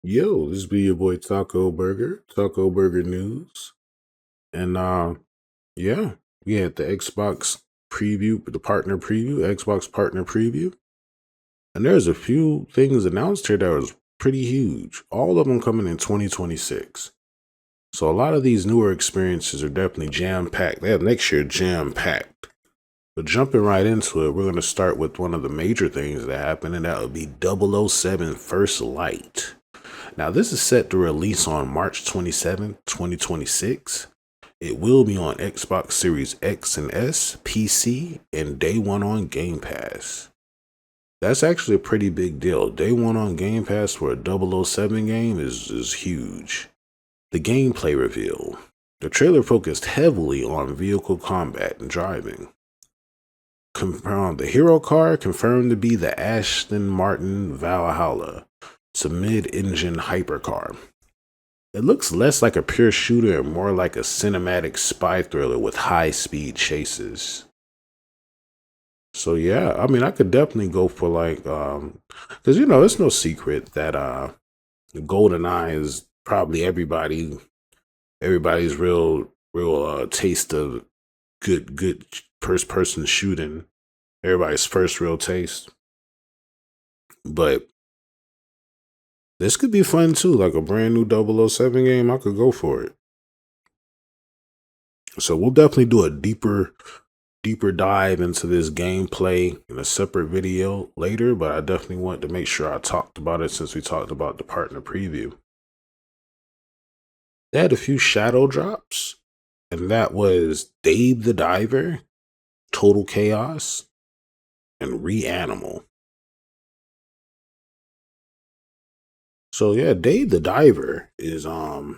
Yo, this be your boy Taco Burger News. And yeah, we had the Xbox preview, the partner preview, Xbox partner preview. And there's a few things announced here that was pretty huge. All of them coming in 2026. So a lot of these newer experiences are definitely jam-packed. They have next year jam-packed. But jumping right into it, we're going to start with one of the major things that happened, and that would be 007 First Light. Now, this is set to release on March 27th, 2026. It will be on Xbox Series X and S, PC, and day one on Game Pass. That's actually a pretty big deal. Day one on Game Pass for a 007 game is huge. The gameplay reveal. The trailer focused heavily on vehicle combat and driving. The hero car confirmed to be the Aston Martin Valhalla. It's a mid-engine hypercar. It looks less like a pure shooter and more like a cinematic spy thriller with high-speed chases. So yeah, I mean, I could definitely go for because it's no secret that GoldenEye is probably everybody's real taste of good first person shooting. Everybody's first real taste, but this could be fun too, like a brand new 007 game. I could go for it. So we'll definitely do a deeper dive into this gameplay in a separate video later, but I definitely wanted to make sure I talked about it since we talked about the partner preview. They had a few shadow drops, and that was Dave the Diver, Total Chaos, and Reanimal. So yeah, Dave the Diver is a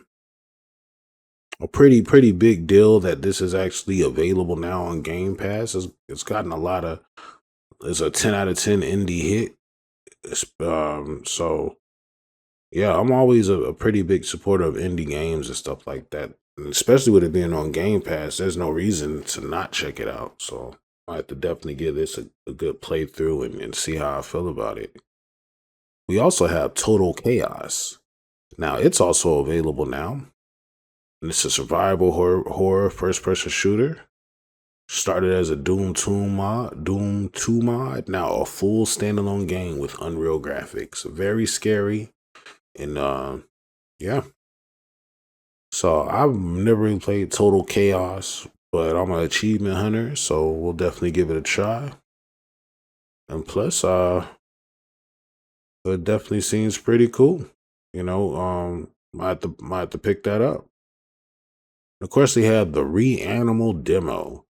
pretty big deal that this is actually available now on Game Pass. It's gotten it's a 10 out of 10 indie hit. So yeah, I'm always a pretty big supporter of indie games and stuff like that. And especially with it being on Game Pass, there's no reason to not check it out. So I have to definitely give this a good playthrough and see how I feel about it. We also have Total Chaos. Now it's also available now. And it's a survival horror first person shooter. Started as a Doom 2 mod, now a full standalone game with Unreal graphics. Very scary. And yeah. So I've never really played Total Chaos, but I'm an achievement hunter, so we'll definitely give it a try. And plus, it definitely seems pretty cool. Might have to pick that up. Of course, they have the Reanimal Demo.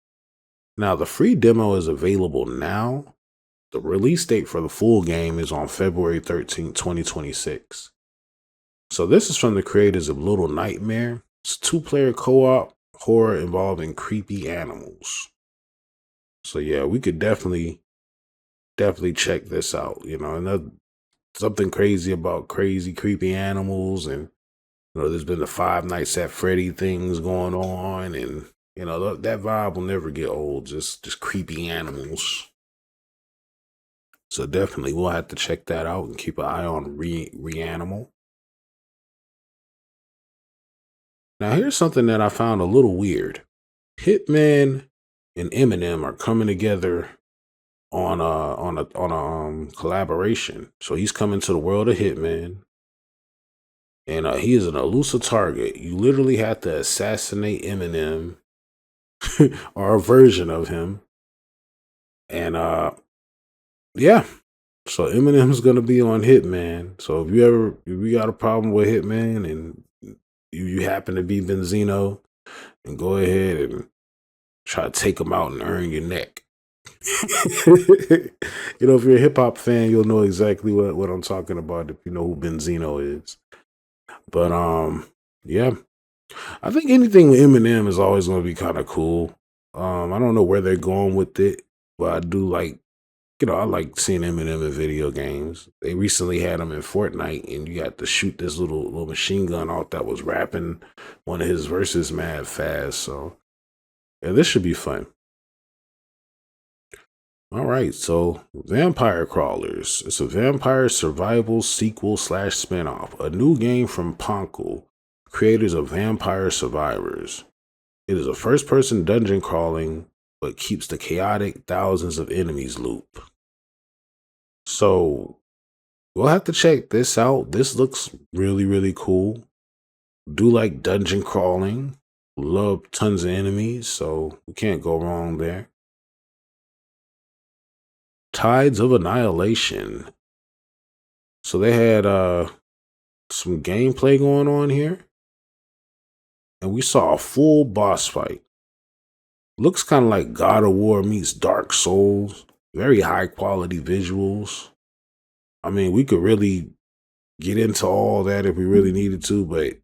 Now, the free demo is available now. The release date for the full game is on February 13th, 2026. So this is from the creators of Little Nightmare. It's 2-player co-op horror involving creepy animals. So yeah, we could definitely check this out. And something crazy about crazy creepy animals, and there's been the Five Nights at Freddy things going on, and that vibe will never get old. Just creepy animals. So definitely, we'll have to check that out and keep an eye on Reanimal. Now, here's something that I found a little weird. Hitman and Eminem are coming together on a collaboration. So he's coming to the world of Hitman, and he is an elusive target. You literally have to assassinate Eminem or a version of him, and yeah. So Eminem's gonna be on Hitman. So if you got a problem with Hitman and you happen to be Benzino, and go ahead and try to take him out and earn your neck. If you're a hip hop fan, you'll know exactly what I'm talking about if you know who Benzino is. But yeah, I think anything with Eminem is always going to be kind of cool. I don't know where they're going with it, but I do like, I like seeing Eminem in video games. They recently had him in Fortnite, and you got to shoot this little machine gun off that was rapping one of his verses mad fast. So yeah, this should be fun. All right, so Vampire Crawlers. It's a vampire survival sequel slash spinoff. A new game from Ponkel, creators of Vampire Survivors. It is a first person dungeon crawling, but keeps the chaotic thousands of enemies loop. So we'll have to check this out. This looks really, really cool. Do like dungeon crawling. Love tons of enemies, so we can't go wrong there. Tides of Annihilation. So they had some gameplay going on here, and we saw a full boss fight. Looks kind of like God of War meets Dark Souls. Very high quality visuals. I mean, we could really get into all that if we really needed to, but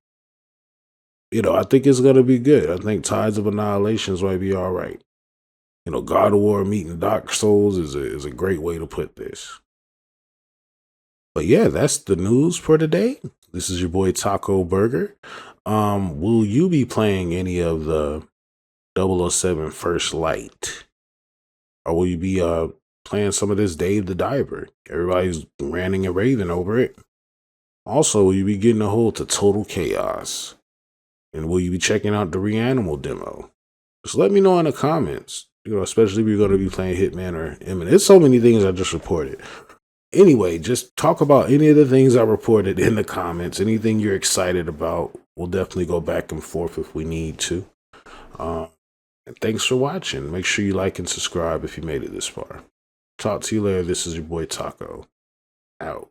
I think it's gonna be good. I think Tides of Annihilations might be all right. God of War meeting Dark Souls is a great way to put this. But yeah, that's the news for today. This is your boy Taco Burger. Will you be playing any of the 007 First Light? Or will you be playing some of this Dave the Diver? Everybody's ranting and raving over it. Also, will you be getting a hold to Total Chaos? And will you be checking out the Reanimal Demo? Just let me know in the comments. Especially if you're going to be playing Hitman or Eminem. There's so many things I just reported. Anyway, just talk about any of the things I reported in the comments. Anything you're excited about. We'll definitely go back and forth if we need to. And thanks for watching. Make sure you like and subscribe if you made it this far. Talk to you later. This is your boy Taco. Out.